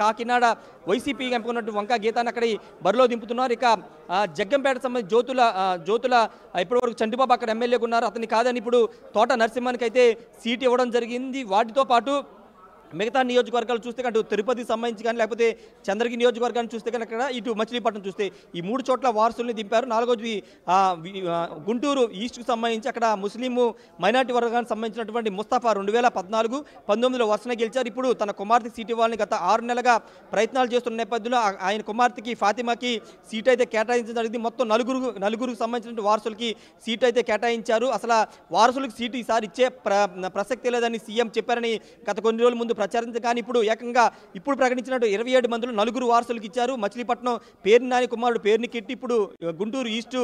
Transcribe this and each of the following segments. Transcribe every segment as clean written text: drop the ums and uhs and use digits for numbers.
Kakinada YCP ఎంపుకున్నట్టు వంకా గీతాన్ని అక్కడ బరిలో దింపుతున్నారు. ఇక జగ్గంపేట సంబంధించి జ్యోతుల ఇప్పటివరకు చంటిబాబు అక్కడ ఎమ్మెల్యేగా ఉన్నారు. అతన్ని కాదని ఇప్పుడు తోట నరసింహానికి అయితే సీట్ ఇవ్వడం జరిగింది. వాటితో పాటు మిగతా నియోజకవర్గాలు చూస్తే అటు తిరుపతికి సంబంధించి కానీ లేకపోతే చంద్రగిరి నియోజకవర్గాన్ని చూస్తే కానీ అక్కడ ఇటు మచిలీపట్నం చూస్తే ఈ 3 చోట్ల వారసుల్ని దింపారు. 4వది గుంటూరు ఈస్ట్కి సంబంధించి అక్కడ ముస్లిం మైనార్టీ వర్గానికి సంబంధించినటువంటి ముస్తఫా 2014, 19లో వరుసన గెలిచారు. ఇప్పుడు తన కుమార్తె సీట్ ఇవ్వాలని గత 6 నెలలుగా ప్రయత్నాలు చేస్తున్న నేపథ్యంలో ఆయన కుమార్తెకి ఫాతిమాకి సీట్ అయితే కేటాయించడం జరిగింది. మొత్తం నలుగురికి సంబంధించిన వారసులకి సీట్ అయితే కేటాయించారు. అసలు వారసులకు సీటు ఈసారి ఇచ్చే ప్రసక్తి లేదని సీఎం చెప్పారని గత కొన్ని రోజుల ముందు ప్రచారించారు. కానీ ఇప్పుడు ఏకంగా ఇప్పుడు ప్రకటించినట్టు 27 మందిలో 4 వారసులకు ఇచ్చారు. మచిలీపట్నం పేర్ని నాని కుమారుడు పేరుని కెట్టి ఇప్పుడు గుంటూరు ఈస్ట్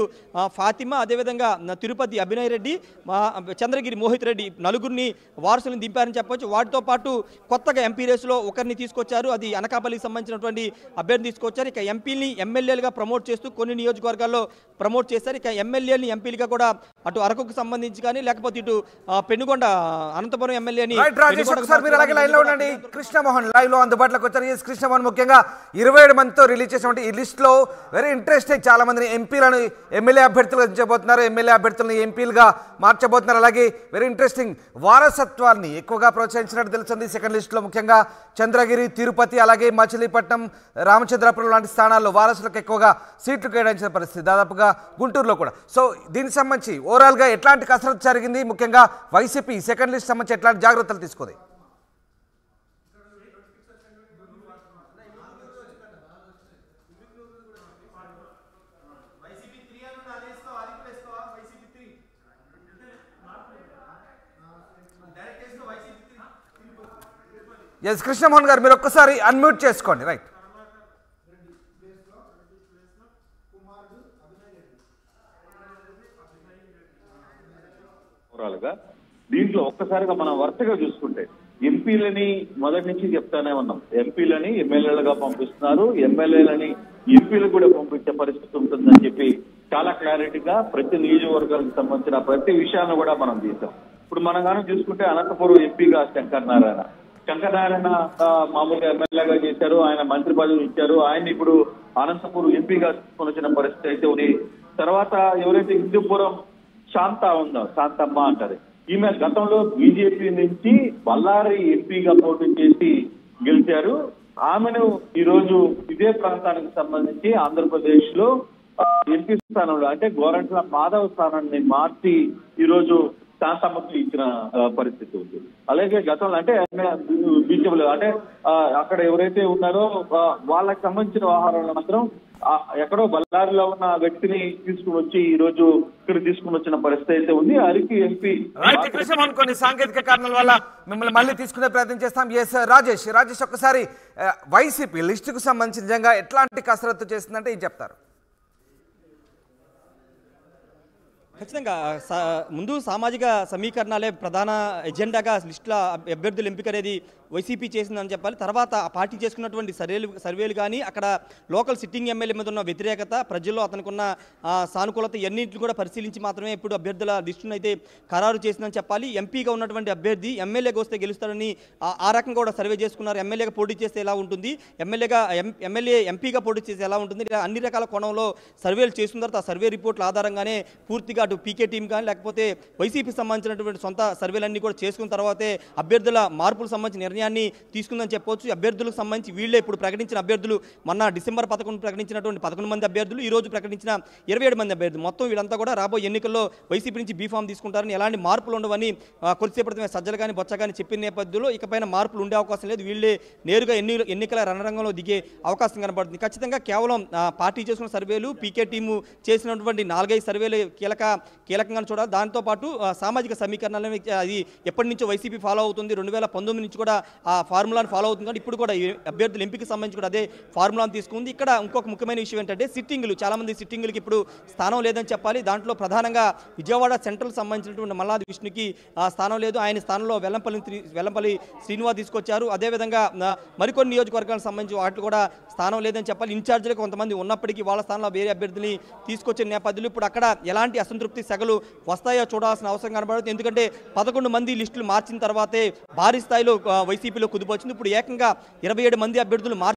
ఫాతిమా, అదేవిధంగా తిరుపతి అభినయ్ రెడ్డి, చంద్రగిరి మోహిత్ రెడ్డి 4 వారసులను దింపారని చెప్పొచ్చు. వాటితో పాటు కొత్తగా ఎంపీ రేసులో ఒకరిని తీసుకొచ్చారు. అది అనకాపల్లికి సంబంధించినటువంటి అభ్యర్థి తీసుకొచ్చారు. ఇక ఎంపీని ఎమ్మెల్యేలుగా ప్రమోట్ చేస్తూ కొన్ని నియోజకవర్గాల్లో ప్రమోట్ చేశారు. ఇక ఎమ్మెల్యేని ఎంపీలుగా కూడా అటు అరకుకు సంబంధించి కానీ లేకపోతే ఇటు పెనుగొండ అనంతపురం ఎమ్మెల్యేని కృష్ణమోహన్ లైవ్ లో అందుబాటులోకి వచ్చారు. కృష్ణమోహన్ ముఖ్యంగా 27 మందితో రిలీజ్ చేసినటువంటి ఈ లిస్ట్ లో వెరీ ఇంట్రెస్టింగ్, చాలా మందిని ఎంపీలను ఎమ్మెల్యే అభ్యర్థులుగా ఉంచబోతున్నారు, ఎమ్మెల్యే అభ్యర్థులను ఎంపీలుగా మార్చబోతున్నారు. అలాగే వెరీ ఇంట్రెస్టింగ్ వారసత్వాన్ని ఎక్కువగా ప్రోత్సహించినట్టు తెలుస్తుంది. సెకండ్ లిస్ట్ లో ముఖ్యంగా చంద్రగిరి, తిరుపతి, అలాగే మచిలీపట్నం, రామచంద్రపురం లాంటి స్థానాల్లో వారసులకు ఎక్కువగా సీట్లు కేటాయించిన పరిస్థితి, దాదాపుగా గుంటూరులో కూడా. సో దీనికి సంబంధించి ఓవరాల్ గా ఎట్లాంటి కసరత్తు జరిగింది, ముఖ్యంగా వైసీపీ సెకండ్ లిస్ట్ సంబంధించి ఎట్లాంటి జాగ్రత్తలు తీసుకుంది? ఎస్ కృష్ణమోహన్ గారు, మీరు ఒక్కసారి అన్మ్యూట్ చేసుకోండి. రైట్, దీంట్లో ఒక్కసారిగా మనం వరుసగా చూసుకుంటే ఎంపీలని మొదటి నుంచి చెప్తానే ఉన్నాం. ఎంపీలని ఎమ్మెల్యేలుగా పంపిస్తున్నారు, ఎమ్మెల్యేలని ఎంపీలకు కూడా పంపించే పరిస్థితి ఉంటుందని చెప్పి చాలా క్లారిటీగా ప్రతి నియోజకవర్గానికి సంబంధించిన ప్రతి విషయాన్ని కూడా మనం తీసాం. ఇప్పుడు మనం కానీ చూసుకుంటే అనంతపురం ఎంపీగా శంకర్ నారాయణ మామూలుగా ఎమ్మెల్యేగా చేశారు. ఆయన మంత్రి పదవి ఇచ్చారు. ఆయన ఇప్పుడు అనంతపురం ఎంపీగా తీసుకొని వచ్చిన పరిస్థితి అయితే ఉంది. తర్వాత ఎవరైతే హిందూపురం శాంతమ్మ అంటారు, ఈమె గతంలో బీజేపీ నుంచి బళ్ళారి ఎంపీగా పోటీ చేసి గెలిచారు. ఆమెను ఈ రోజు ఇదే ప్రాంతానికి సంబంధించి ఆంధ్రప్రదేశ్ లో ఎంపీ స్థానంలో అంటే గోరంట్ల మాధవ్ స్థానాన్ని మార్చి ఈ రోజు శాంతమ్మకి ఇచ్చిన పరిస్థితి ఉంది. అలాగే గతంలో అంటే బీజేపీలో అంటే అక్కడ ఎవరైతే ఉన్నారో వాళ్ళకి సంబంధించిన వ్యవహారాలు మాత్రం ఎక్కడో బళ్ళారిలో ఉన్న వ్యక్తిని తీసుకుని వచ్చి ఈ రోజు ఇక్కడ తీసుకుని వచ్చిన పరిస్థితి అయితే ఉంది. అరికి ఎంపీ కొన్ని సాంకేతిక కారణాల వల్ల మిమ్మల్ని మళ్ళీ తీసుకునే ప్రయత్నం చేస్తాం. ఎస్ రాజేష్ ఒక్కసారి వైసీపీ లిస్టుకు సంబంధించి నిజంగా ఎట్లాంటి కసరత్తు చేస్తుందంటే ఏం చెప్తారు? ఖచ్చితంగా ముందు సామాజిక సమీకరణాలే ప్రధాన ఎజెండాగా లిస్టుల అభ్యర్థుల ఎంపిక అనేది వైసీపీ చేసిందని చెప్పాలి. తర్వాత ఆ పార్టీ చేసుకున్నటువంటి సర్వేలు కానీ అక్కడ లోకల్ సిట్టింగ్ ఎమ్మెల్యే మీద ఉన్న వ్యతిరేకత, ప్రజల్లో అతనికి ఉన్న సానుకూలత ఇవన్నింటిని కూడా పరిశీలించి మాత్రమే ఇప్పుడు అభ్యర్థుల లిస్టును అయితే ఖరారు చేసిందని చెప్పాలి. ఎంపీగా ఉన్నటువంటి అభ్యర్థి ఎమ్మెల్యేగా వస్తే గెలుస్తాడని ఆ రకంగా కూడా సర్వే చేసుకున్నారు. ఎమ్మెల్యేగా పోటీ చేస్తే ఎలా ఉంటుంది, ఎంపీగా పోటీ చేస్తే ఎలా ఉంటుంది, ఇలా అన్ని రకాల కోణంలో సర్వేలు చేసిన తర్వాత ఆ సర్వే రిపోర్ట్ల ఆధారంగానే పూర్తిగా అటు పీకే టీం కానీ లేకపోతే వైసీపీకి సంబంధించినటువంటి సొంత సర్వేలన్నీ కూడా చేసుకున్న తర్వాతే అభ్యర్థుల మార్పులకు సంబంధించిన నిర్ణయాన్ని తీసుకుందని చెప్పవచ్చు. అభ్యర్థులకు సంబంధించి వీళ్ళే ఇప్పుడు ప్రకటించిన అభ్యర్థులు మొన్న డిసెంబర్ 11 ప్రకటించినటువంటి 11 మంది అభ్యర్థులు, ఈ రోజు ప్రకటించిన 27 మంది అభ్యర్థులు. మొత్తం వీళ్ళంతా కూడా రాబోయే ఎన్నికల్లో వైసీపీ నుంచి బీఫామ్ తీసుకుంటారని, ఎలాంటి మార్పులు ఉండవని కొద్దిసేపటిమే సజ్జలు కానీ బొచ్చ కానీ చెప్పిన నేపథ్యంలో ఇకపైన మార్పులు ఉండే అవకాశం లేదు. వీళ్ళే నేరుగా ఎన్నికల రణరంగంలో దిగే అవకాశం కనబడుతుంది. ఖచ్చితంగా కేవలం పార్టీ చేసుకున్న సర్వేలు, పీకే టీము చేసినటువంటి 4-5 సర్వేలు కీలకంగా చూడాలి. దాంతోపాటు సామాజిక సమీకరణాలను అది ఎప్పటి నుంచో వైసీపీ ఫాలో అవుతుంది. 2019 నుంచి కూడా ఆ ఫార్ములాను ఫాలో అవుతుంది. కానీ ఇప్పుడు కూడా అభ్యర్థుల ఎంపిక సంబంధించి కూడా అదే ఫార్ములాను తీసుకుంది. ఇక్కడ ఇంకొక ముఖ్యమైన విషయం ఏంటంటే సిట్టింగులు, చాలామంది సిట్టింగులకి ఇప్పుడు స్థానం లేదని చెప్పాలి. దాంట్లో ప్రధానంగా విజయవాడ సెంట్రల్ సంబంధించినటువంటి మల్లాది విష్ణుకి స్థానం లేదు. ఆయన స్థానంలో వెల్లంపల్లి శ్రీనివాస్ తీసుకొచ్చారు. అదేవిధంగా మరికొన్ని నియోజకవర్గాలకు సంబంధించి వాటిలో కూడా స్థానం లేదని చెప్పాలి. ఇన్ఛార్జీలు కొంతమంది ఉన్నప్పటికీ వాళ్ళ స్థానంలో వేరే అభ్యర్థిని తీసుకొచ్చిన నేపథ్యంలో ఇప్పుడు అక్కడ ఎలాంటి అసంతృప్తి అసంతృప్తి సెగలు వస్తాయో చూడాల్సిన అవసరం కనబడుతుంది. ఎందుకంటే 11 మంది లిస్టులు మార్చిన తర్వాతే భారీ స్థాయిలో వైసీపీలో కుదిపొచ్చింది. ఇప్పుడు ఏకంగా 27 మంది అభ్యర్థులు